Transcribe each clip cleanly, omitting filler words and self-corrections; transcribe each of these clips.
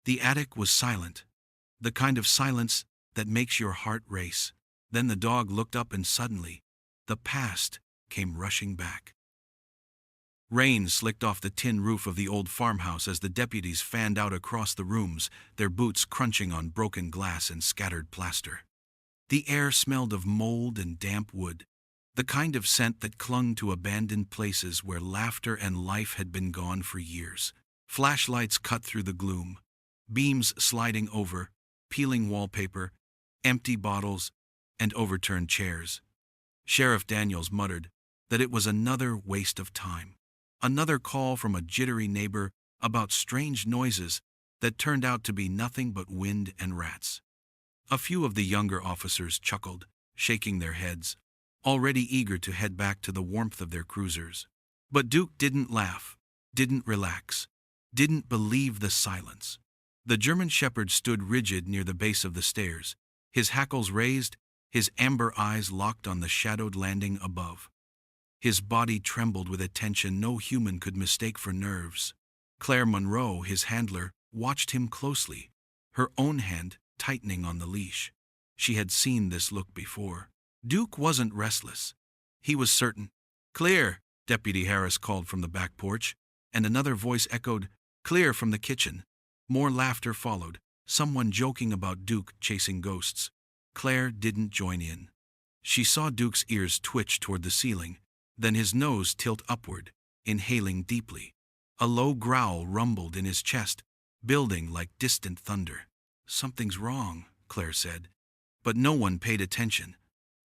The attic was silent, the kind of silence that makes your heart race. Then the dog looked up and suddenly, the past came rushing back. Rain slicked off the tin roof of the old farmhouse as the deputies fanned out across the rooms, their boots crunching on broken glass and scattered plaster. The air smelled of mold and damp wood, the kind of scent that clung to abandoned places where laughter and life had been gone for years. Flashlights cut through the gloom, beams sliding over, peeling wallpaper, empty bottles, and overturned chairs. Sheriff Daniels muttered that it was another waste of time. Another call from a jittery neighbor about strange noises that turned out to be nothing but wind and rats. A few of the younger officers chuckled, shaking their heads, already eager to head back to the warmth of their cruisers. But Duke didn't laugh, didn't relax, didn't believe the silence. The German shepherd stood rigid near the base of the stairs, his hackles raised, his amber eyes locked on the shadowed landing above. His body trembled with a tension no human could mistake for nerves. Claire Monroe, his handler, watched him closely, her own hand tightening on the leash. She had seen this look before. Duke wasn't restless. He was certain. "Clear," Deputy Harris called from the back porch, and another voice echoed, "Clear," from the kitchen. More laughter followed, someone joking about Duke chasing ghosts. Claire didn't join in. She saw Duke's ears twitch toward the ceiling, then his nose tilt upward, inhaling deeply. A low growl rumbled in his chest, building like distant thunder. "Something's wrong," Claire said. But no one paid attention.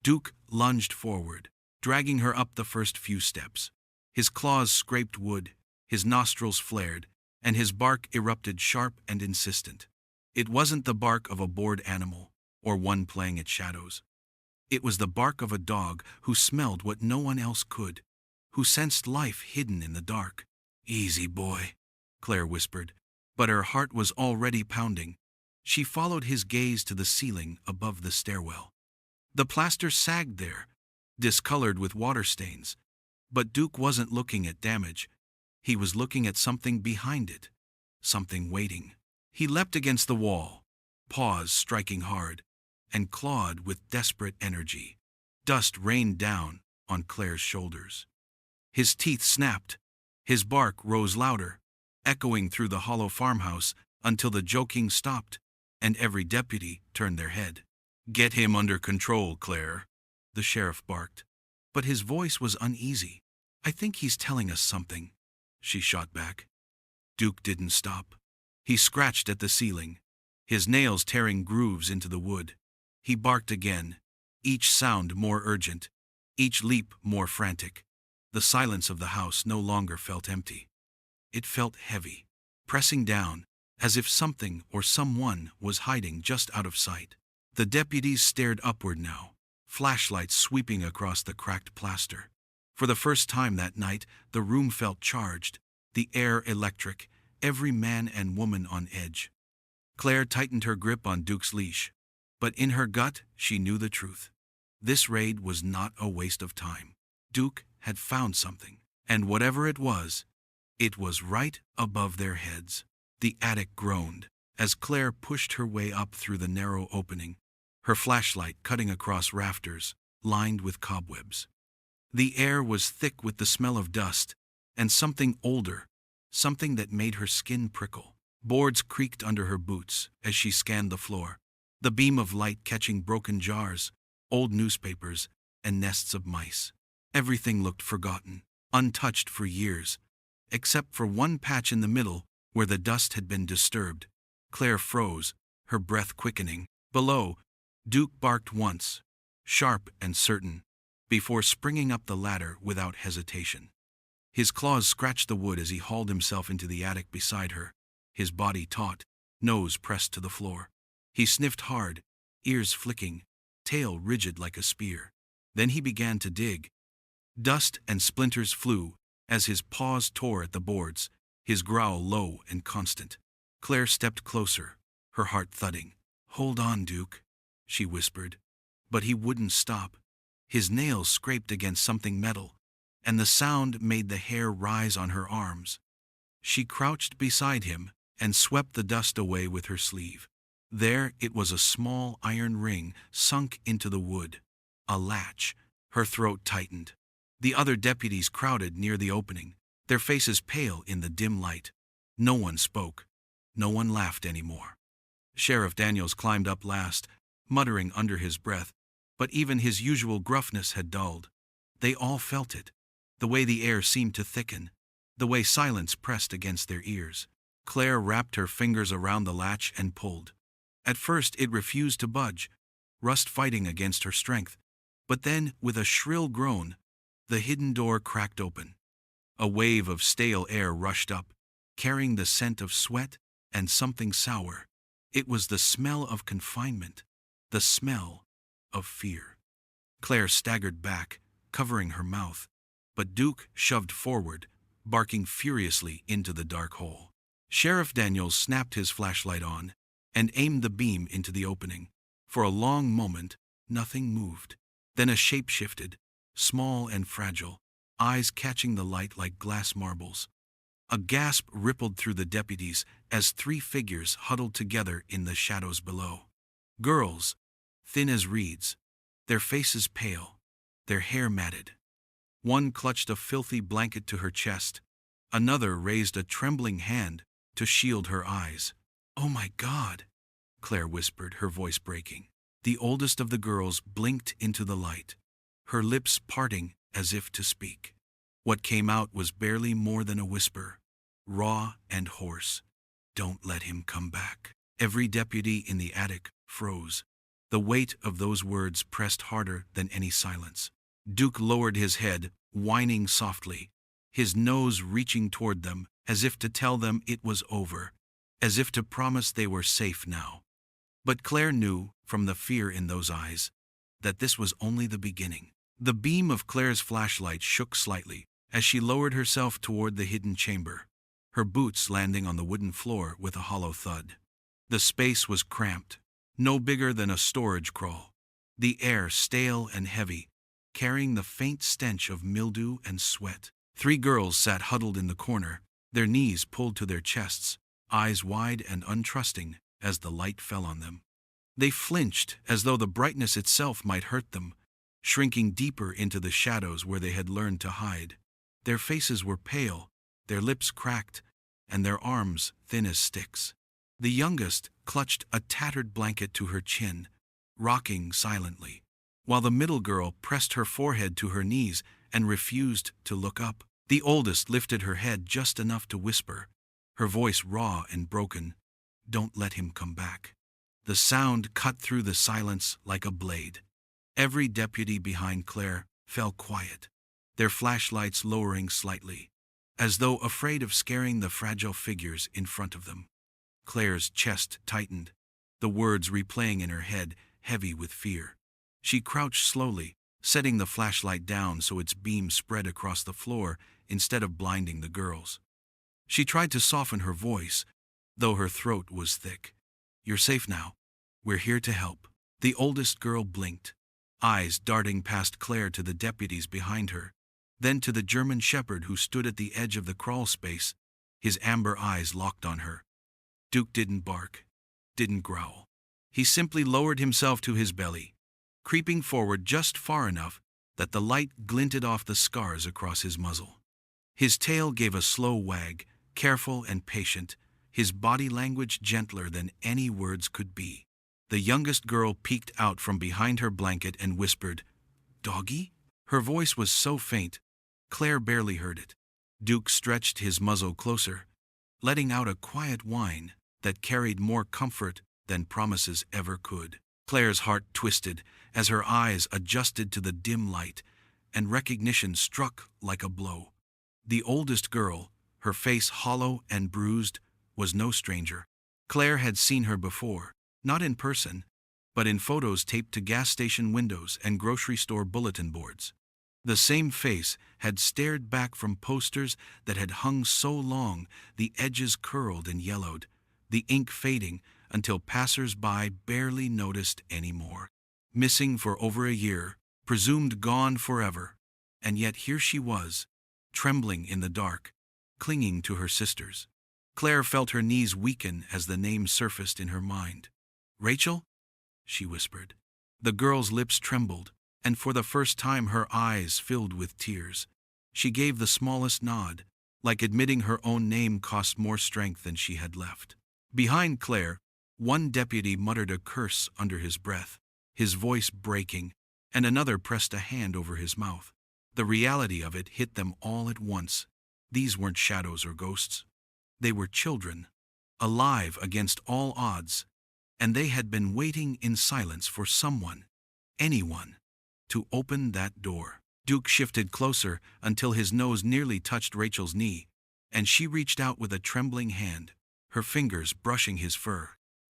Duke lunged forward, dragging her up the first few steps. His claws scraped wood, his nostrils flared, and his bark erupted sharp and insistent. It wasn't the bark of a bored animal, or one playing at shadows. It was the bark of a dog who smelled what no one else could, who sensed life hidden in the dark. "Easy, boy," Claire whispered, but her heart was already pounding. She followed his gaze to the ceiling above the stairwell. The plaster sagged there, discolored with water stains, but Duke wasn't looking at damage. He was looking at something behind it, something waiting. He leapt against the wall, paws striking hard, and clawed with desperate energy. Dust rained down on Claire's shoulders. His teeth snapped. His bark rose louder, echoing through the hollow farmhouse until the joking stopped, and every deputy turned their head. "Get him under control, Claire," the sheriff barked. But his voice was uneasy. "I think he's telling us something," she shot back. Duke didn't stop. He scratched at the ceiling, his nails tearing grooves into the wood. He barked again, each sound more urgent, each leap more frantic. The silence of the house no longer felt empty. It felt heavy, pressing down, as if something or someone was hiding just out of sight. The deputies stared upward now, flashlights sweeping across the cracked plaster. For the first time that night, the room felt charged, the air electric, every man and woman on edge. Claire tightened her grip on Duke's leash, but in her gut she knew the truth. This raid was not a waste of time. Duke had found something, and whatever it was right above their heads. The attic groaned as Claire pushed her way up through the narrow opening, her flashlight cutting across rafters lined with cobwebs. The air was thick with the smell of dust and something older, something that made her skin prickle. Boards creaked under her boots as she scanned the floor, the beam of light catching broken jars, old newspapers, and nests of mice. Everything looked forgotten, untouched for years, except for one patch in the middle where the dust had been disturbed. Claire froze, her breath quickening. Below, Duke barked once, sharp and certain, before springing up the ladder without hesitation. His claws scratched the wood as he hauled himself into the attic beside her, his body taut, nose pressed to the floor. He sniffed hard, ears flicking, tail rigid like a spear. Then he began to dig. Dust and splinters flew as his paws tore at the boards, his growl low and constant. Claire stepped closer, her heart thudding. "Hold on, Duke," she whispered. But he wouldn't stop. His nails scraped against something metal, and the sound made the hair rise on her arms. She crouched beside him and swept the dust away with her sleeve. There it was, a small iron ring sunk into the wood. A latch. Her throat tightened. The other deputies crowded near the opening, their faces pale in the dim light. No one spoke. No one laughed anymore. Sheriff Daniels climbed up last, muttering under his breath, but even his usual gruffness had dulled. They all felt it, the way the air seemed to thicken, the way silence pressed against their ears. Claire wrapped her fingers around the latch and pulled. At first it refused to budge, rust fighting against her strength, but then, with a shrill groan, the hidden door cracked open. A wave of stale air rushed up, carrying the scent of sweat and something sour. It was the smell of confinement, the smell of fear. Claire staggered back, covering her mouth, but Duke shoved forward, barking furiously into the dark hole. Sheriff Daniels snapped his flashlight on and aimed the beam into the opening. For a long moment, nothing moved. Then a shape shifted, small and fragile, eyes catching the light like glass marbles. A gasp rippled through the deputies as three figures huddled together in the shadows below. Girls, thin as reeds, their faces pale, their hair matted. One clutched a filthy blanket to her chest. Another raised a trembling hand to shield her eyes. "Oh my God," Claire whispered, her voice breaking. The oldest of the girls blinked into the light, her lips parting as if to speak. What came out was barely more than a whisper, raw and hoarse. "Don't let him come back." Every deputy in the attic froze. The weight of those words pressed harder than any silence. Duke lowered his head, whining softly, his nose reaching toward them as if to tell them it was over, as if to promise they were safe now. But Claire knew, from the fear in those eyes, that this was only the beginning. The beam of Claire's flashlight shook slightly as she lowered herself toward the hidden chamber, her boots landing on the wooden floor with a hollow thud. The space was cramped, no bigger than a storage crawl, the air stale and heavy, carrying the faint stench of mildew and sweat. Three girls sat huddled in the corner, their knees pulled to their chests, eyes wide and untrusting as the light fell on them. They flinched as though the brightness itself might hurt them, shrinking deeper into the shadows where they had learned to hide. Their faces were pale, their lips cracked, and their arms thin as sticks. The youngest clutched a tattered blanket to her chin, rocking silently, while the middle girl pressed her forehead to her knees and refused to look up. The oldest lifted her head just enough to whisper, her voice raw and broken, "Don't let him come back." The sound cut through the silence like a blade. Every deputy behind Claire fell quiet, their flashlights lowering slightly, as though afraid of scaring the fragile figures in front of them. Claire's chest tightened, the words replaying in her head, heavy with fear. She crouched slowly, setting the flashlight down so its beam spread across the floor instead of blinding the girls. She tried to soften her voice, though her throat was thick. "You're safe now. We're here to help." The oldest girl blinked, eyes darting past Claire to the deputies behind her, then to the German shepherd who stood at the edge of the crawl space, his amber eyes locked on her. Duke didn't bark, didn't growl. He simply lowered himself to his belly, creeping forward just far enough that the light glinted off the scars across his muzzle. His tail gave a slow wag, careful and patient, his body language gentler than any words could be. The youngest girl peeked out from behind her blanket and whispered, "Doggy?" Her voice was so faint, Claire barely heard it. Duke stretched his muzzle closer, letting out a quiet whine that carried more comfort than promises ever could. Claire's heart twisted as her eyes adjusted to the dim light, and recognition struck like a blow. The oldest girl, her face hollow and bruised, was no stranger. Claire had seen her before, not in person, but in photos taped to gas station windows and grocery store bulletin boards. The same face had stared back from posters that had hung so long the edges curled and yellowed, the ink fading until passers-by barely noticed anymore. Missing for over a year, presumed gone forever, and yet here she was, trembling in the dark, clinging to her sisters. Claire felt her knees weaken as the name surfaced in her mind. "Rachel?" she whispered. The girl's lips trembled, and for the first time her eyes filled with tears. She gave the smallest nod, like admitting her own name cost more strength than she had left. Behind Claire, one deputy muttered a curse under his breath, his voice breaking, and another pressed a hand over his mouth. The reality of it hit them all at once. These weren't shadows or ghosts. They were children, alive against all odds, and they had been waiting in silence for someone, anyone, to open that door. Duke shifted closer until his nose nearly touched Rachel's knee, and she reached out with a trembling hand, her fingers brushing his fur.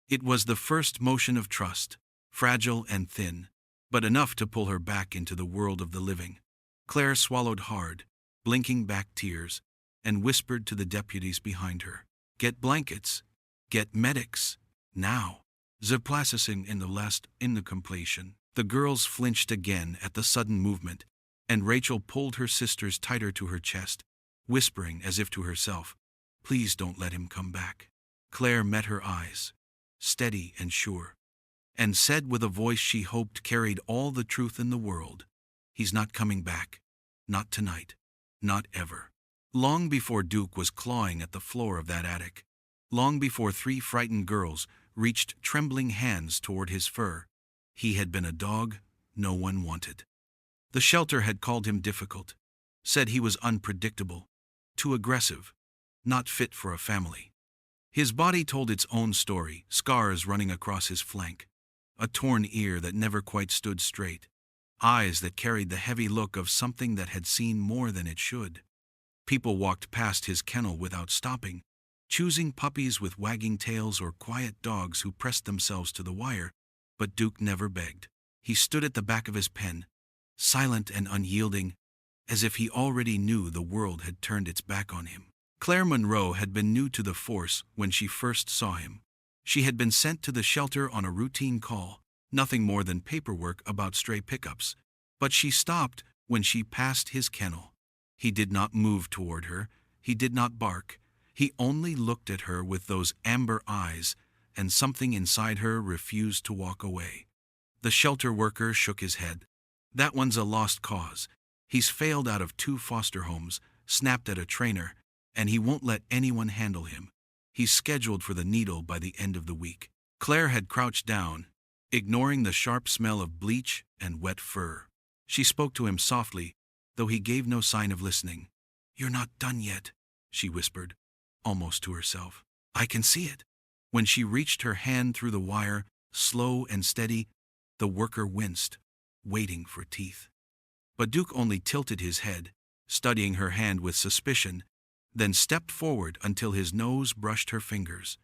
It was the first motion of trust, fragile and thin, but enough to pull her back into the world of the living. Claire swallowed hard, blinking back tears, and whispered to the deputies behind her, "Get blankets, get medics, now." Zaplacing in the completion. The girls flinched again at the sudden movement, and Rachel pulled her sisters tighter to her chest, whispering as if to herself, "Please don't let him come back." Claire met her eyes, steady and sure, and said with a voice she hoped carried all the truth in the world, "He's not coming back. Not tonight. Not ever." Long before Duke was clawing at the floor of that attic, long before 3 frightened girls reached trembling hands toward his fur, he had been a dog no one wanted. The shelter had called him difficult, said he was unpredictable, too aggressive, not fit for a family. His body told its own story, scars running across his flank, a torn ear that never quite stood straight, eyes that carried the heavy look of something that had seen more than it should. People walked past his kennel without stopping, choosing puppies with wagging tails or quiet dogs who pressed themselves to the wire, but Duke never begged. He stood at the back of his pen, silent and unyielding, as if he already knew the world had turned its back on him. Claire Monroe had been new to the force when she first saw him. She had been sent to the shelter on a routine call, nothing more than paperwork about stray pickups, but she stopped when she passed his kennel. He did not move toward her, he did not bark, he only looked at her with those amber eyes, and something inside her refused to walk away. The shelter worker shook his head. "That one's a lost cause. He's failed out of 2 foster homes, snapped at a trainer, and he won't let anyone handle him. He's scheduled for the needle by the end of the week." Claire had crouched down, ignoring the sharp smell of bleach and wet fur. She spoke to him softly, though he gave no sign of listening. "You're not done yet," she whispered, almost to herself. "I can see it." When she reached her hand through the wire, slow and steady, the worker winced, waiting for teeth. But Duke only tilted his head, studying her hand with suspicion, then stepped forward until his nose brushed her fingers.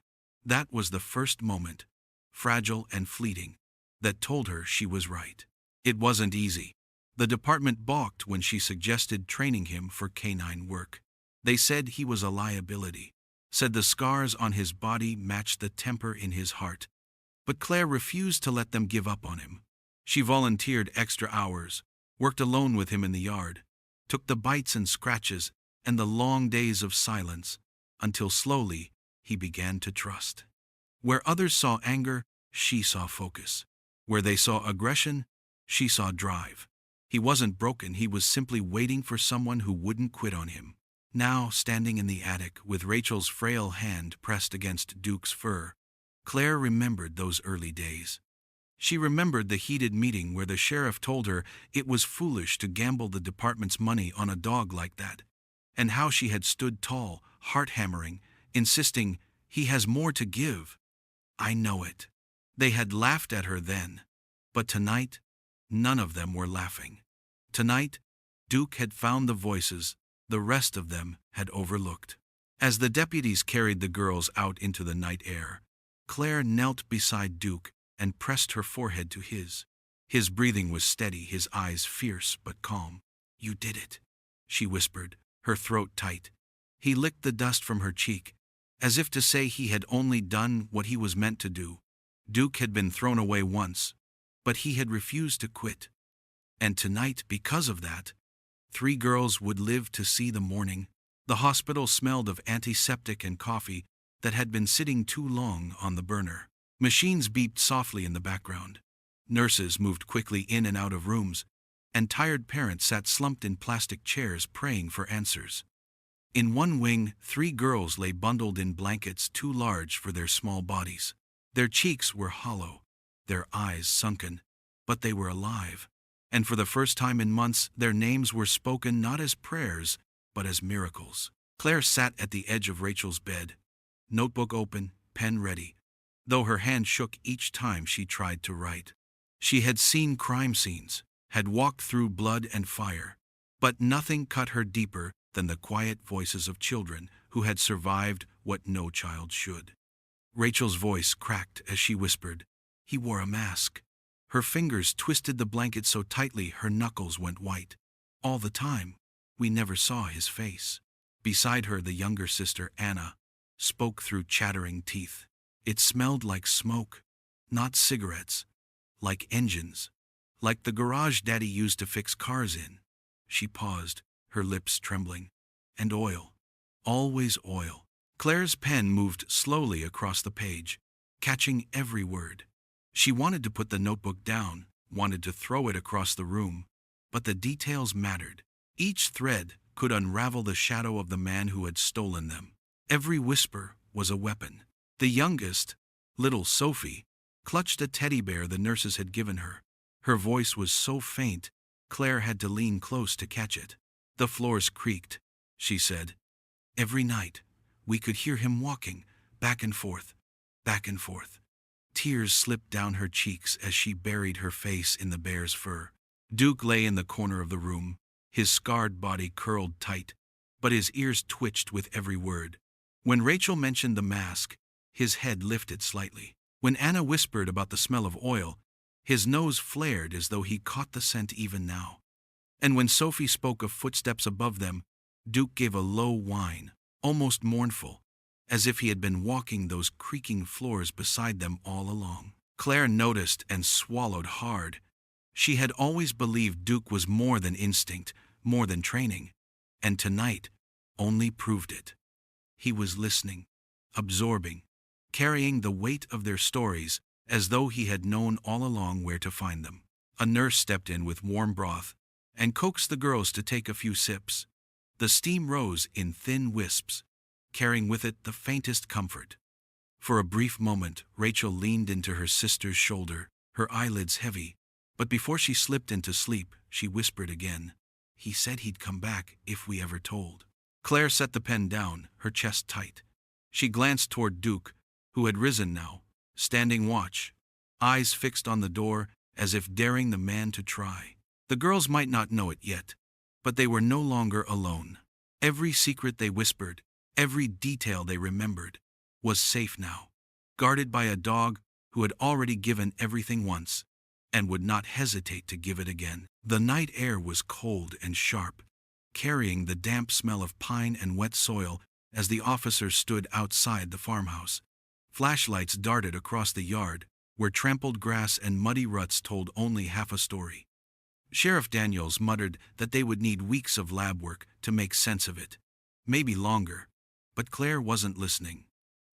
That was the first moment, fragile and fleeting, that told her she was right. It wasn't easy. The department balked when she suggested training him for canine work. They said he was a liability, said the scars on his body matched the temper in his heart. But Claire refused to let them give up on him. She volunteered extra hours, worked alone with him in the yard, took the bites and scratches and the long days of silence, until slowly he began to trust. Where others saw anger, she saw focus. Where they saw aggression, she saw drive. He wasn't broken, he was simply waiting for someone who wouldn't quit on him. Now, standing in the attic with Rachel's frail hand pressed against Duke's fur, Claire remembered those early days. She remembered the heated meeting where the sheriff told her it was foolish to gamble the department's money on a dog like that, and how she had stood tall, heart-hammering, insisting, "He has more to give." "I know it." They had laughed at her then, but tonight, none of them were laughing. Tonight, Duke had found the voices the rest of them had overlooked. As the deputies carried the girls out into the night air, Claire knelt beside Duke and pressed her forehead to his. His breathing was steady, his eyes fierce but calm. "You did it," she whispered, her throat tight. He licked the dust from her cheek, as if to say he had only done what he was meant to do. Duke had been thrown away once, but he had refused to quit. And tonight, because of that, 3 girls would live to see the morning. The hospital smelled of antiseptic and coffee that had been sitting too long on the burner. Machines beeped softly in the background. Nurses moved quickly in and out of rooms, and tired parents sat slumped in plastic chairs praying for answers. In one wing, 3 girls lay bundled in blankets too large for their small bodies. Their cheeks were hollow, their eyes sunken, but they were alive. And for the first time in months, their names were spoken not as prayers, but as miracles. Claire sat at the edge of Rachel's bed, notebook open, pen ready, though her hand shook each time she tried to write. She had seen crime scenes, had walked through blood and fire, but nothing cut her deeper than the quiet voices of children who had survived what no child should. Rachel's voice cracked as she whispered, "He wore a mask." Her fingers twisted the blanket so tightly her knuckles went white. All the time, we never saw his face. Beside her, the younger sister, Anna, spoke through chattering teeth. It smelled like smoke, not cigarettes, like engines, like the garage Daddy used to fix cars in. She paused, her lips trembling. And oil. Always oil. Claire's pen moved slowly across the page, catching every word. She wanted to put the notebook down, wanted to throw it across the room, but the details mattered. Each thread could unravel the shadow of the man who had stolen them. Every whisper was a weapon. The youngest, little Sophie, clutched a teddy bear the nurses had given her. Her voice was so faint, Claire had to lean close to catch it. "The floors creaked," she said. "Every night, we could hear him walking, back and forth, back and forth." Tears slipped down her cheeks as she buried her face in the bear's fur. Duke lay in the corner of the room, his scarred body curled tight, but his ears twitched with every word. When Rachel mentioned the mask, his head lifted slightly. When Anna whispered about the smell of oil, his nose flared as though he caught the scent even now. And when Sophie spoke of footsteps above them, Duke gave a low whine, almost mournful, as if he had been walking those creaking floors beside them all along. Claire noticed and swallowed hard. She had always believed Duke was more than instinct, more than training, and tonight only proved it. He was listening, absorbing, carrying the weight of their stories as though he had known all along where to find them. A nurse stepped in with warm broth and coaxed the girls to take a few sips. The steam rose in thin wisps, carrying with it the faintest comfort. For a brief moment, Rachel leaned into her sister's shoulder, her eyelids heavy, but before she slipped into sleep, she whispered again, "He said he'd come back if we ever told." Claire set the pen down, her chest tight. She glanced toward Duke, who had risen now, standing watch, eyes fixed on the door as if daring the man to try. The girls might not know it yet, but they were no longer alone. Every secret they whispered, every detail they remembered, was safe now, guarded by a dog who had already given everything once, and would not hesitate to give it again. The night air was cold and sharp, carrying the damp smell of pine and wet soil as the officers stood outside the farmhouse. Flashlights darted across the yard, where trampled grass and muddy ruts told only half a story. Sheriff Daniels muttered that they would need weeks of lab work to make sense of it, maybe longer, but Claire wasn't listening.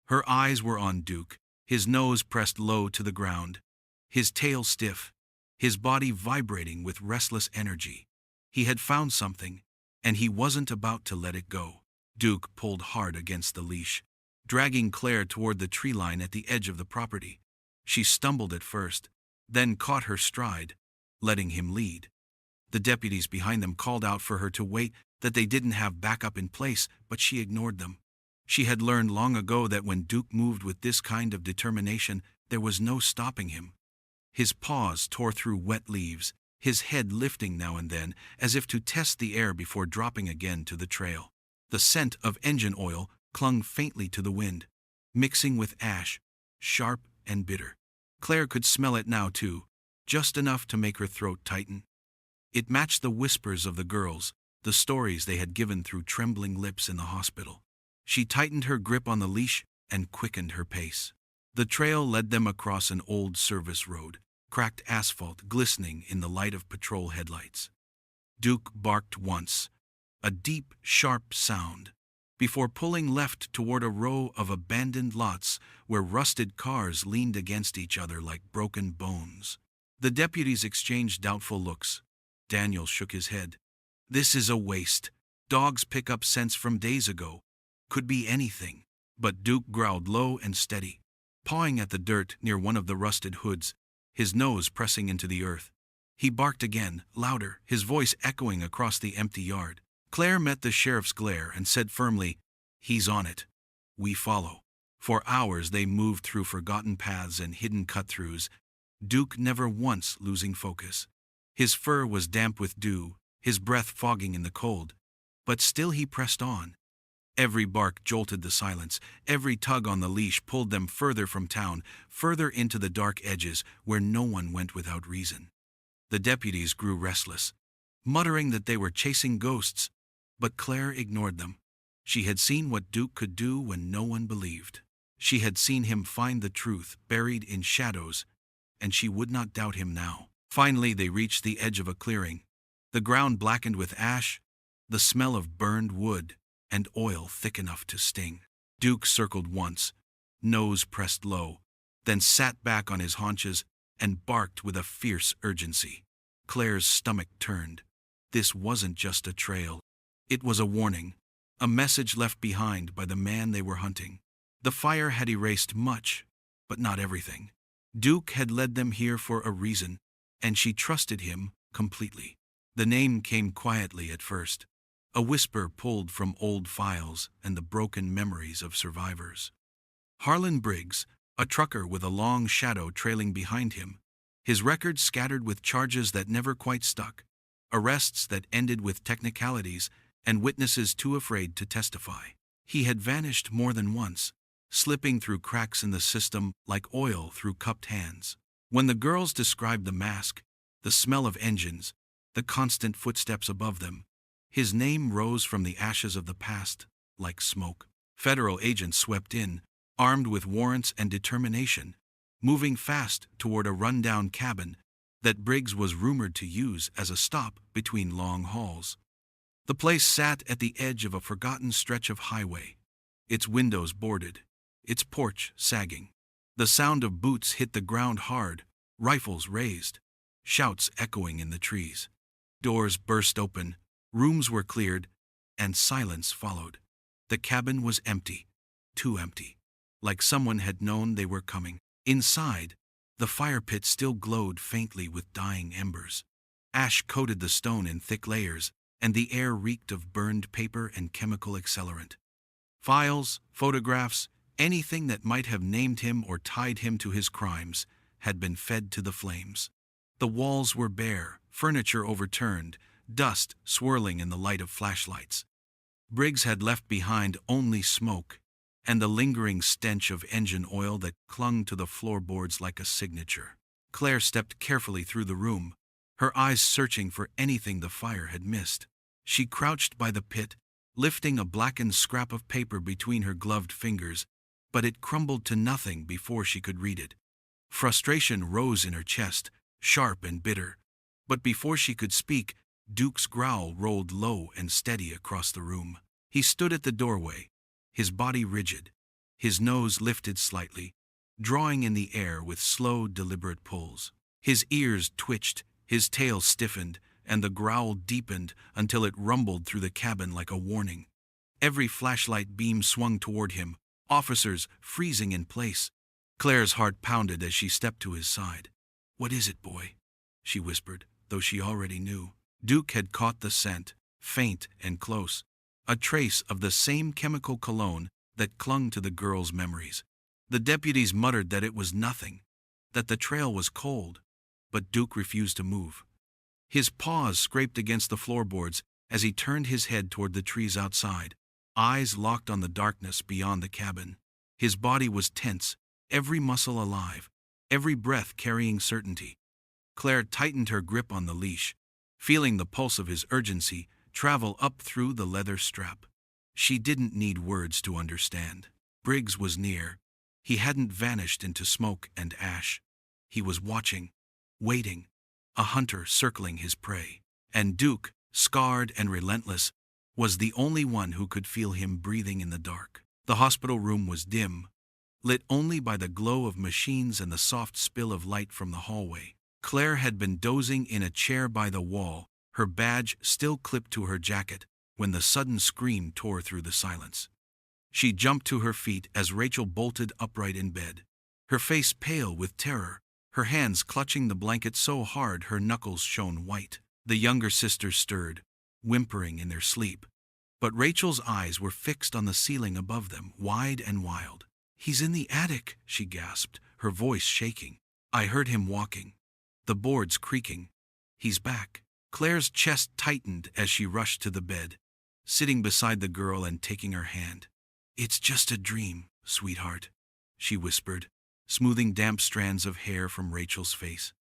Her eyes were on Duke, his nose pressed low to the ground, his tail stiff, his body vibrating with restless energy. He had found something, and he wasn't about to let it go. Duke pulled hard against the leash, dragging Claire toward the tree line at the edge of the property. She stumbled at first, then caught her stride, letting him lead. The deputies behind them called out for her to wait, that they didn't have backup in place, but she ignored them. She had learned long ago that when Duke moved with this kind of determination, there was no stopping him. His paws tore through wet leaves, his head lifting now and then, as if to test the air before dropping again to the trail. The scent of engine oil clung faintly to the wind, mixing with ash, sharp and bitter. Claire could smell it now too, just enough to make her throat tighten. It matched the whispers of the girls, the stories they had given through trembling lips in the hospital. She tightened her grip on the leash and quickened her pace. The trail led them across an old service road, cracked asphalt glistening in the light of patrol headlights. Duke barked once, a deep, sharp sound, before pulling left toward a row of abandoned lots where rusted cars leaned against each other like broken bones. The deputies exchanged doubtful looks. Daniel shook his head. "This is a waste. Dogs pick up scents from days ago. Could be anything." But Duke growled low and steady, pawing at the dirt near one of the rusted hoods, his nose pressing into the earth. He barked again, louder, his voice echoing across the empty yard. Claire met the sheriff's glare and said firmly, "He's on it. We follow." For hours they moved through forgotten paths and hidden cut-throughs, Duke never once losing focus. His fur was damp with dew, his breath fogging in the cold, but still he pressed on. Every bark jolted the silence, every tug on the leash pulled them further from town, further into the dark edges where no one went without reason. The deputies grew restless, muttering that they were chasing ghosts, but Claire ignored them. She had seen what Duke could do when no one believed. She had seen him find the truth buried in shadows, and she would not doubt him now. Finally they reached the edge of a clearing. The ground blackened with ash, the smell of burned wood, and oil thick enough to sting. Duke circled once, nose pressed low, then sat back on his haunches and barked with a fierce urgency. Claire's stomach turned. This wasn't just a trail. It was a warning, a message left behind by the man they were hunting. The fire had erased much, but not everything. Duke had led them here for a reason, and she trusted him completely. The name came quietly at first, a whisper pulled from old files and the broken memories of survivors. Harlan Briggs, a trucker with a long shadow trailing behind him, his record scattered with charges that never quite stuck, arrests that ended with technicalities, and witnesses too afraid to testify. He had vanished more than once, slipping through cracks in the system like oil through cupped hands. When the girls described the mask, the smell of engines, the constant footsteps above them, his name rose from the ashes of the past like smoke. Federal agents swept in, armed with warrants and determination, moving fast toward a rundown cabin that Briggs was rumored to use as a stop between long hauls. The place sat at the edge of a forgotten stretch of highway, its windows boarded, its porch sagging. The sound of boots hit the ground hard, rifles raised, shouts echoing in the trees. Doors burst open, rooms were cleared, and silence followed. The cabin was empty, too empty, like someone had known they were coming. Inside, the fire pit still glowed faintly with dying embers. Ash coated the stone in thick layers, and the air reeked of burned paper and chemical accelerant. Files, photographs, anything that might have named him or tied him to his crimes had been fed to the flames. The walls were bare, furniture overturned, dust swirling in the light of flashlights. Briggs had left behind only smoke, and the lingering stench of engine oil that clung to the floorboards like a signature. Claire stepped carefully through the room, her eyes searching for anything the fire had missed. She crouched by the pit, lifting a blackened scrap of paper between her gloved fingers, but it crumbled to nothing before she could read it. Frustration rose in her chest, sharp and bitter, but before she could speak, Duke's growl rolled low and steady across the room. He stood at the doorway, his body rigid, his nose lifted slightly, drawing in the air with slow, deliberate pulls. His ears twitched, his tail stiffened, and the growl deepened until it rumbled through the cabin like a warning. Every flashlight beam swung toward him, officers freezing in place. Claire's heart pounded as she stepped to his side. "What is it, boy?" she whispered, though she already knew. Duke had caught the scent, faint and close, a trace of the same chemical cologne that clung to the girl's memories. The deputies muttered that it was nothing, that the trail was cold, but Duke refused to move. His paws scraped against the floorboards as he turned his head toward the trees outside, eyes locked on the darkness beyond the cabin. His body was tense, every muscle alive, every breath carrying certainty. Claire tightened her grip on the leash, feeling the pulse of his urgency travel up through the leather strap. She didn't need words to understand. Briggs was near. He hadn't vanished into smoke and ash. He was watching, waiting, a hunter circling his prey. And Duke, scarred and relentless, was the only one who could feel him breathing in the dark. The hospital room was dim, lit only by the glow of machines and the soft spill of light from the hallway. Claire had been dozing in a chair by the wall, her badge still clipped to her jacket, when the sudden scream tore through the silence. She jumped to her feet as Rachel bolted upright in bed, her face pale with terror, her hands clutching the blanket so hard her knuckles shone white. The younger sisters stirred, whimpering in their sleep, but Rachel's eyes were fixed on the ceiling above them, wide and wild. "He's in the attic," she gasped, her voice shaking. "I heard him walking. The boards creaking. He's back." Claire's chest tightened as she rushed to the bed, sitting beside the girl and taking her hand. "It's just a dream, sweetheart," she whispered, smoothing damp strands of hair from Rachel's face.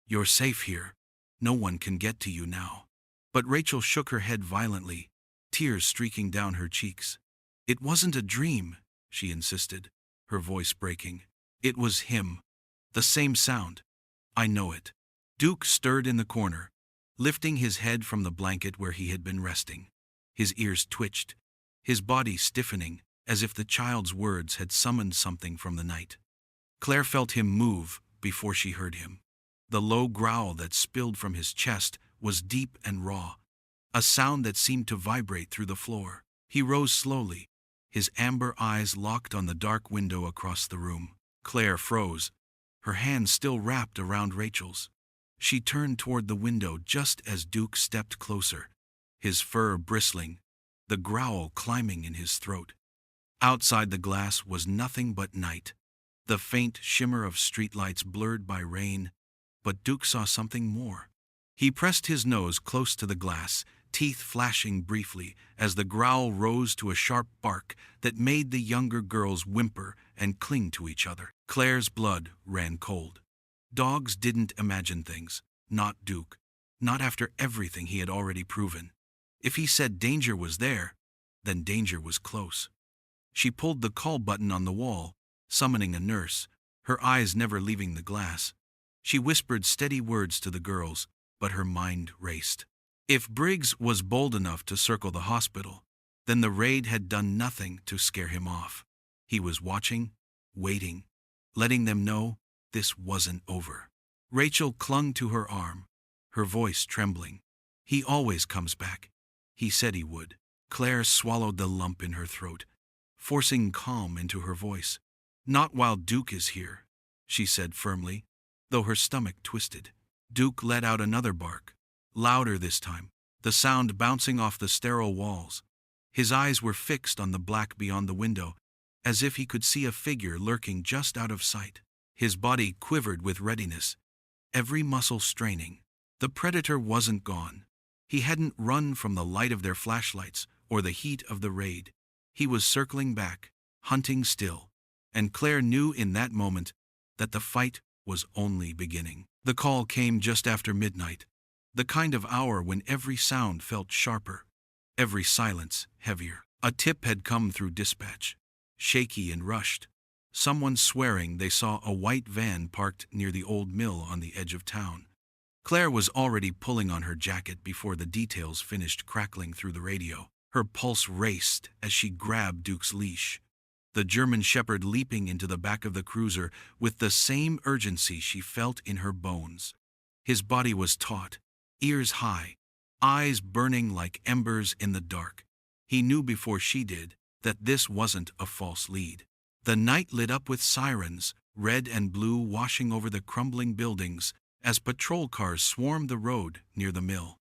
"You're safe here. No one can get to you now." But Rachel shook her head violently, tears streaking down her cheeks. "It wasn't a dream," she insisted, her voice breaking. "It was him. The same sound. I know it." Duke stirred in the corner, lifting his head from the blanket where he had been resting. His ears twitched, his body stiffening, as if the child's words had summoned something from the night. Claire felt him move before she heard him. The low growl that spilled from his chest was deep and raw, a sound that seemed to vibrate through the floor. He rose slowly, his amber eyes locked on the dark window across the room. Claire froze, her hands still wrapped around Rachel's. She turned toward the window just as Duke stepped closer, his fur bristling, the growl climbing in his throat. Outside the glass was nothing but night, the faint shimmer of streetlights blurred by rain, but Duke saw something more. He pressed his nose close to the glass, teeth flashing briefly as the growl rose to a sharp bark that made the younger girls whimper and cling to each other. Claire's blood ran cold. Dogs didn't imagine things, not Duke, not after everything he had already proven. If he said danger was there, then danger was close. She pulled the call button on the wall, summoning a nurse, her eyes never leaving the glass. She whispered steady words to the girls, but her mind raced. If Briggs was bold enough to circle the hospital, then the raid had done nothing to scare him off. He was watching, waiting, letting them know this wasn't over. Rachel clung to her arm, her voice trembling. "He always comes back. He said he would." Claire swallowed the lump in her throat, forcing calm into her voice. "Not while Duke is here," she said firmly, though her stomach twisted. Duke let out another bark, louder this time, the sound bouncing off the sterile walls. His eyes were fixed on the black beyond the window, as if he could see a figure lurking just out of sight. His body quivered with readiness, every muscle straining. The predator wasn't gone. He hadn't run from the light of their flashlights or the heat of the raid. He was circling back, hunting still, and Claire knew in that moment that the fight was only beginning. The call came just after midnight, the kind of hour when every sound felt sharper, every silence heavier. A tip had come through dispatch, shaky and rushed. Someone swearing they saw a white van parked near the old mill on the edge of town. Claire was already pulling on her jacket before the details finished crackling through the radio. Her pulse raced as she grabbed Duke's leash, the German shepherd leaping into the back of the cruiser with the same urgency she felt in her bones. His body was taut, ears high, eyes burning like embers in the dark. He knew before she did that this wasn't a false lead. The night lit up with sirens, red and blue washing over the crumbling buildings as patrol cars swarmed the road near the mill.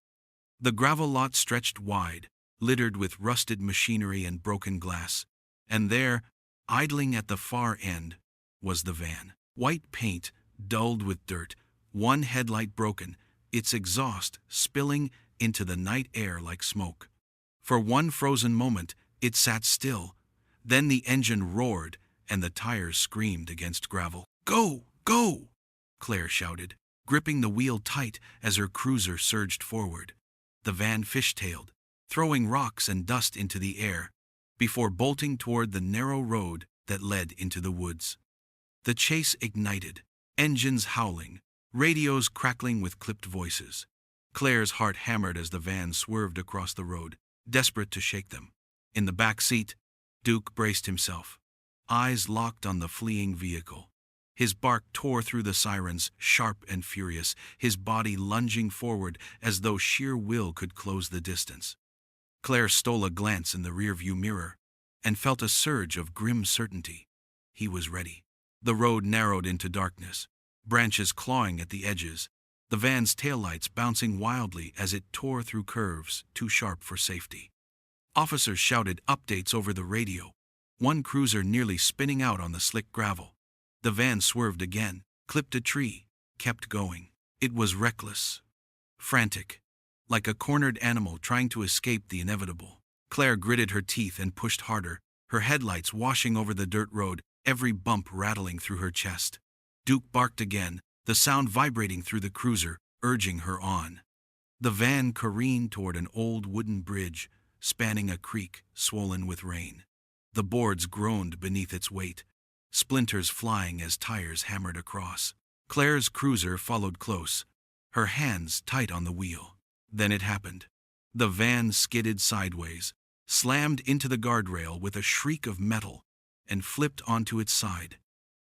The gravel lot stretched wide, littered with rusted machinery and broken glass, and there, idling at the far end, was the van. White paint, dulled with dirt, one headlight broken, its exhaust spilling into the night air like smoke. For one frozen moment, it sat still. Then the engine roared, and the tires screamed against gravel. "Go! Go!" Claire shouted, gripping the wheel tight as her cruiser surged forward. The van fishtailed, throwing rocks and dust into the air, before bolting toward the narrow road that led into the woods. The chase ignited, engines howling, radios crackling with clipped voices. Claire's heart hammered as the van swerved across the road, desperate to shake them. In the back seat, Duke braced himself, eyes locked on the fleeing vehicle. His bark tore through the sirens, sharp and furious, his body lunging forward as though sheer will could close the distance. Claire stole a glance in the rearview mirror and felt a surge of grim certainty. He was ready. The road narrowed into darkness, branches clawing at the edges, the van's taillights bouncing wildly as it tore through curves too sharp for safety. Officers shouted updates over the radio, one cruiser nearly spinning out on the slick gravel. The van swerved again, clipped a tree, kept going. It was reckless, frantic, like a cornered animal trying to escape the inevitable. Claire gritted her teeth and pushed harder, her headlights washing over the dirt road, every bump rattling through her chest. Duke barked again, the sound vibrating through the cruiser, urging her on. The van careened toward an old wooden bridge, spanning a creek swollen with rain. The boards groaned beneath its weight, splinters flying as tires hammered across. Claire's cruiser followed close, her hands tight on the wheel. Then it happened. The van skidded sideways, slammed into the guardrail with a shriek of metal, and flipped onto its side.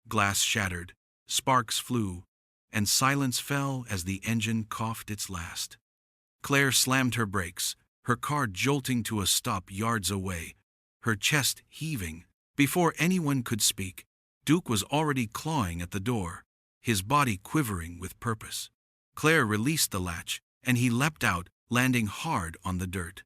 Glass shattered, sparks flew, and silence fell as the engine coughed its last. Claire slammed her brakes, her car jolting to a stop yards away, her chest heaving. Before anyone could speak, Duke was already clawing at the door, his body quivering with purpose. Claire released the latch, and he leapt out, landing hard on the dirt.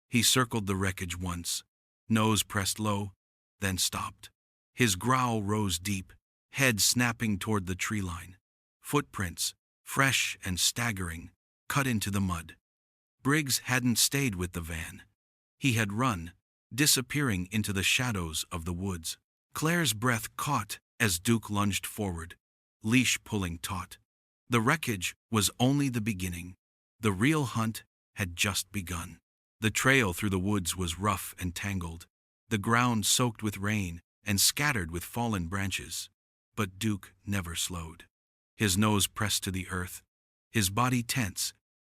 He circled the wreckage once, nose pressed low, then stopped. His growl rose deep, head snapping toward the tree line. Footprints, fresh and staggering, cut into the mud. Briggs hadn't stayed with the van. He had run, disappearing into the shadows of the woods. Claire's breath caught as Duke lunged forward, leash pulling taut. The wreckage was only the beginning. The real hunt had just begun. The trail through the woods was rough and tangled, the ground soaked with rain and scattered with fallen branches. But Duke never slowed. His nose pressed to the earth, his body tense.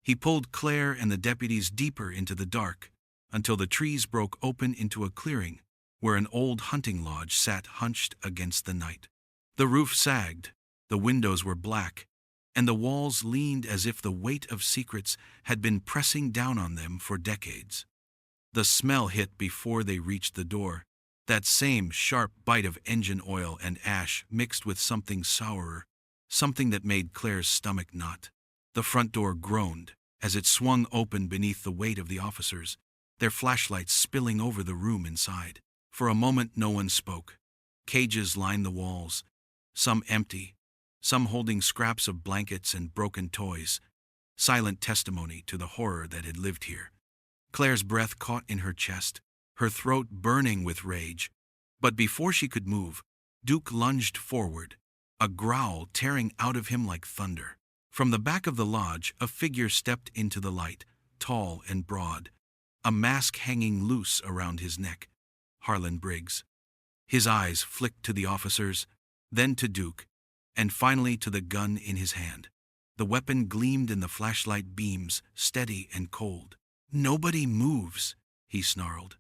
He pulled Claire and the deputies deeper into the dark, until the trees broke open into a clearing where an old hunting lodge sat hunched against the night. The roof sagged, the windows were black, and the walls leaned as if the weight of secrets had been pressing down on them for decades. The smell hit before they reached the door, that same sharp bite of engine oil and ash mixed with something sourer, something that made Claire's stomach knot. The front door groaned as it swung open beneath the weight of the officers, their flashlights spilling over the room inside. For a moment no one spoke. Cages lined the walls, some empty, some holding scraps of blankets and broken toys, silent testimony to the horror that had lived here. Claire's breath caught in her chest, her throat burning with rage. But before she could move, Duke lunged forward, a growl tearing out of him like thunder. From the back of the lodge, a figure stepped into the light, tall and broad, a mask hanging loose around his neck. Harlan Briggs. His eyes flicked to the officers, then to Duke, and finally to the gun in his hand. The weapon gleamed in the flashlight beams, steady and cold. "Nobody moves," he snarled,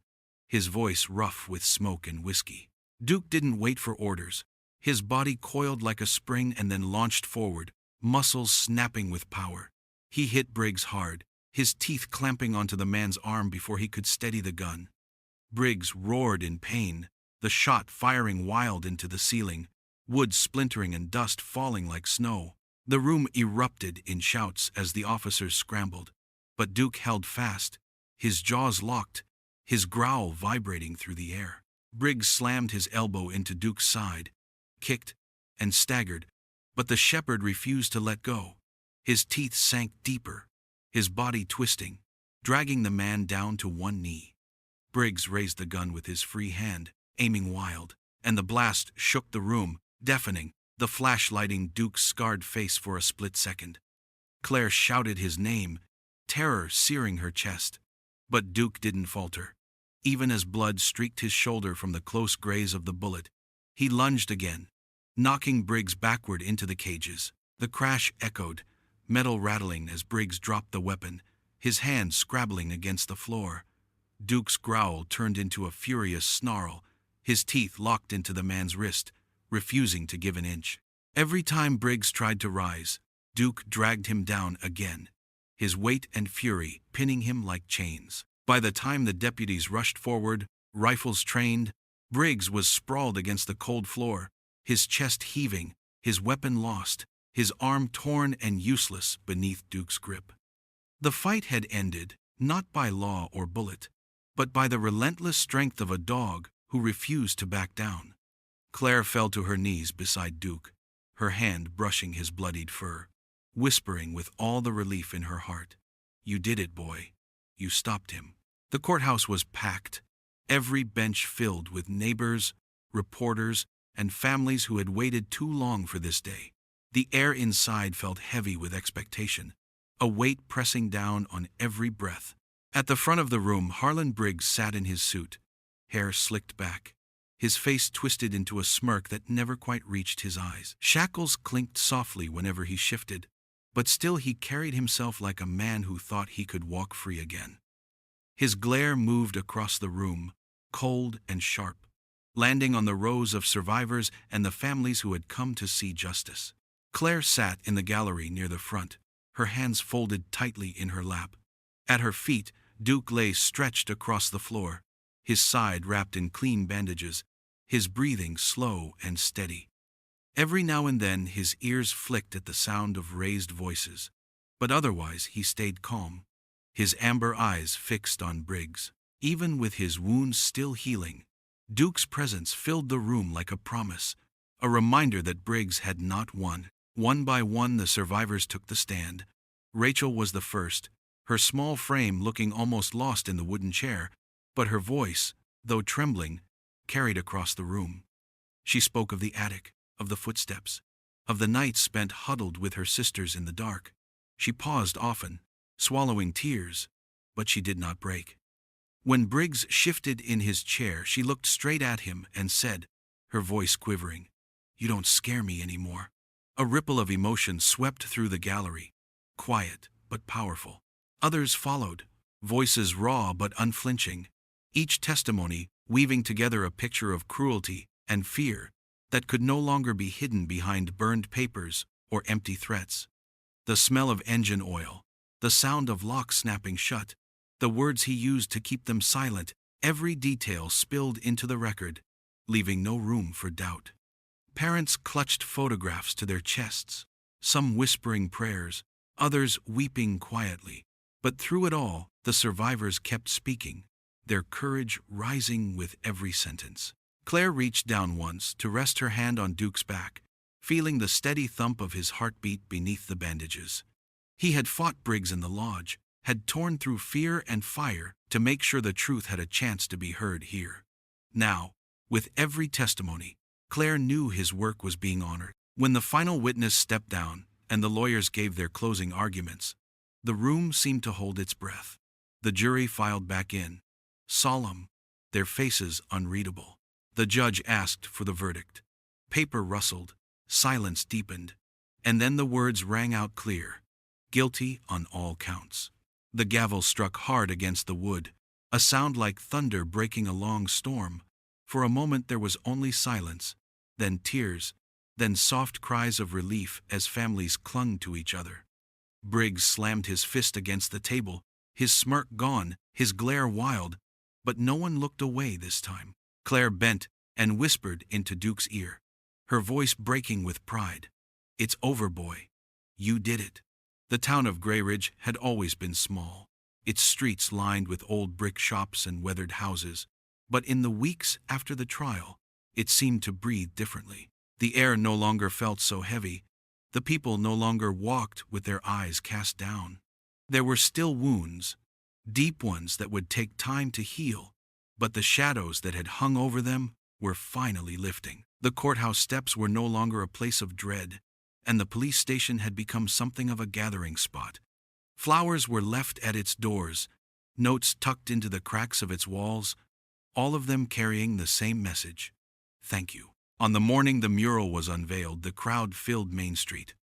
his voice rough with smoke and whiskey. Duke didn't wait for orders. His body coiled like a spring and then launched forward, muscles snapping with power. He hit Briggs hard, his teeth clamping onto the man's arm before he could steady the gun. Briggs roared in pain, the shot firing wild into the ceiling, wood splintering and dust falling like snow. The room erupted in shouts as the officers scrambled, but Duke held fast, his jaws locked, his growl vibrating through the air. Briggs slammed his elbow into Duke's side, kicked, and staggered, but the shepherd refused to let go. His teeth sank deeper, his body twisting, dragging the man down to one knee. Briggs raised the gun with his free hand, aiming wild, and the blast shook the room, deafening, the flash lighting Duke's scarred face for a split second. Claire shouted his name, terror searing her chest. But Duke didn't falter. Even as blood streaked his shoulder from the close graze of the bullet, he lunged again, knocking Briggs backward into the cages. The crash echoed, metal rattling as Briggs dropped the weapon, his hand scrabbling against the floor. Duke's growl turned into a furious snarl, his teeth locked into the man's wrist, refusing to give an inch. Every time Briggs tried to rise, Duke dragged him down again, his weight and fury pinning him like chains. By the time the deputies rushed forward, rifles trained, Briggs was sprawled against the cold floor, his chest heaving, his weapon lost, his arm torn and useless beneath Duke's grip. The fight had ended, not by law or bullet, but by the relentless strength of a dog who refused to back down. Claire fell to her knees beside Duke, her hand brushing his bloodied fur, whispering with all the relief in her heart, "You did it, boy. You stopped him." The courthouse was packed, every bench filled with neighbors, reporters, and families who had waited too long for this day. The air inside felt heavy with expectation, a weight pressing down on every breath. At the front of the room, Harlan Briggs sat in his suit, hair slicked back, his face twisted into a smirk that never quite reached his eyes. Shackles clinked softly whenever he shifted, but still he carried himself like a man who thought he could walk free again. His glare moved across the room, cold and sharp, landing on the rows of survivors and the families who had come to see justice. Claire sat in the gallery near the front, her hands folded tightly in her lap. At her feet, Duke lay stretched across the floor, his side wrapped in clean bandages, his breathing slow and steady. Every now and then his ears flicked at the sound of raised voices, but otherwise he stayed calm, his amber eyes fixed on Briggs. Even with his wounds still healing, Duke's presence filled the room like a promise, a reminder that Briggs had not won. One by one the survivors took the stand. Rachel was the first, her small frame looking almost lost in the wooden chair, but her voice, though trembling, carried across the room. She spoke of the attic, of the footsteps, of the nights spent huddled with her sisters in the dark. She paused often, swallowing tears, but she did not break. When Briggs shifted in his chair, she looked straight at him and said, her voice quivering, "You don't scare me anymore." A ripple of emotion swept through the gallery, quiet but powerful. Others followed, voices raw but unflinching, each testimony weaving together a picture of cruelty and fear that could no longer be hidden behind burned papers or empty threats. The smell of engine oil, the sound of locks snapping shut, the words he used to keep them silent, every detail spilled into the record, leaving no room for doubt. Parents clutched photographs to their chests, some whispering prayers, others weeping quietly. But through it all, the survivors kept speaking, their courage rising with every sentence. Claire reached down once to rest her hand on Duke's back, feeling the steady thump of his heartbeat beneath the bandages. He had fought Briggs in the lodge, had torn through fear and fire to make sure the truth had a chance to be heard here. Now, with every testimony, Claire knew his work was being honored. When the final witness stepped down and the lawyers gave their closing arguments, the room seemed to hold its breath. The jury filed back in, solemn, their faces unreadable. The judge asked for the verdict. Paper rustled, silence deepened, and then the words rang out clear, "Guilty on all counts." The gavel struck hard against the wood, a sound like thunder breaking a long storm. For a moment there was only silence, then tears, then soft cries of relief as families clung to each other. Briggs slammed his fist against the table, his smirk gone, his glare wild, but no one looked away this time. Claire bent and whispered into Duke's ear, her voice breaking with pride, "It's over, boy. You did it." The town of Grey Ridge had always been small, its streets lined with old brick shops and weathered houses, but in the weeks after the trial, it seemed to breathe differently. The air no longer felt so heavy, the people no longer walked with their eyes cast down. There were still wounds, deep ones that would take time to heal, but the shadows that had hung over them were finally lifting. The courthouse steps were no longer a place of dread, and the police station had become something of a gathering spot. Flowers were left at its doors, notes tucked into the cracks of its walls, all of them carrying the same message: thank you. On the morning the mural was unveiled, the crowd filled Main Street.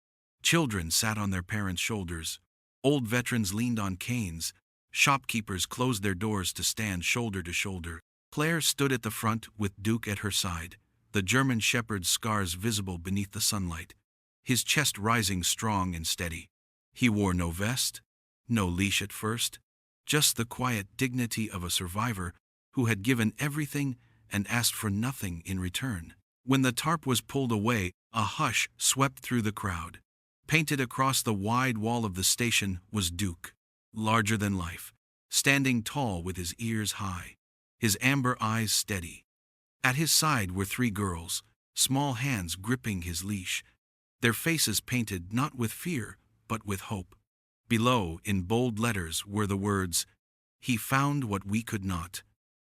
Children sat on their parents' shoulders, old veterans leaned on canes, Shopkeepers closed their doors to stand shoulder to shoulder. Claire stood at the front with Duke at her side, the German shepherd's scars visible beneath the sunlight, his chest rising strong and steady. He wore no vest, no leash at first, just the quiet dignity of a survivor who had given everything and asked for nothing in return. When the tarp was pulled away, a hush swept through the crowd. Painted across the wide wall of the station was Duke, larger than life, standing tall with his ears high, his amber eyes steady. At his side were three girls, small hands gripping his leash, their faces painted not with fear, but with hope. Below, in bold letters, were the words, "He found what we could not.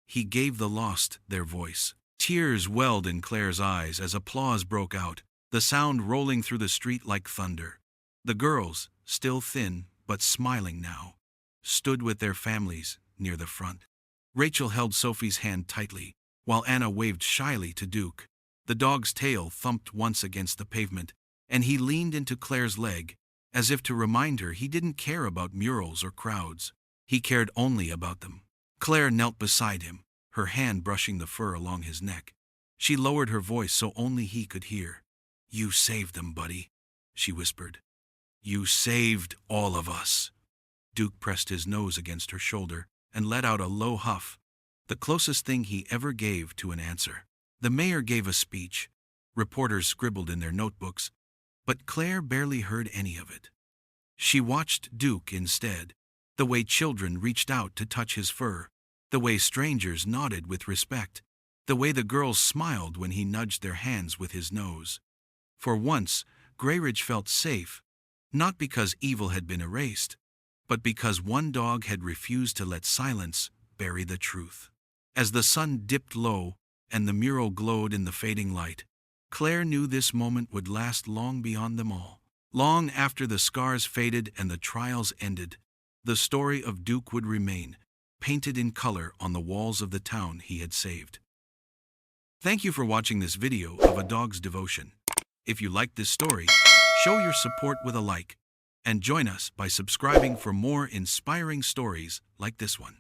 He gave the lost their voice." Tears welled in Claire's eyes as applause broke out, the sound rolling through the street like thunder. The girls, still thin but smiling now, stood with their families near the front. Rachel held Sophie's hand tightly, while Anna waved shyly to Duke. The dog's tail thumped once against the pavement, and he leaned into Claire's leg, as if to remind her he didn't care about murals or crowds. He cared only about them. Claire knelt beside him, her hand brushing the fur along his neck. She lowered her voice so only he could hear. "You saved them, buddy," she whispered. "You saved all of us." Duke pressed his nose against her shoulder and let out a low huff, the closest thing he ever gave to an answer. The mayor gave a speech. Reporters scribbled in their notebooks, but Claire barely heard any of it. She watched Duke instead, the way children reached out to touch his fur, the way strangers nodded with respect, the way the girls smiled when he nudged their hands with his nose. For once, Greyridge felt safe, not because evil had been erased, but because one dog had refused to let silence bury the truth. As the sun dipped low and the mural glowed in the fading light, Claire knew this moment would last long beyond them all. Long after the scars faded and the trials ended, the story of Duke would remain, painted in color on the walls of the town he had saved. Thank you for watching this video of A Dog's Devotion. If you liked this story, show your support with a like, and join us by subscribing for more inspiring stories like this one.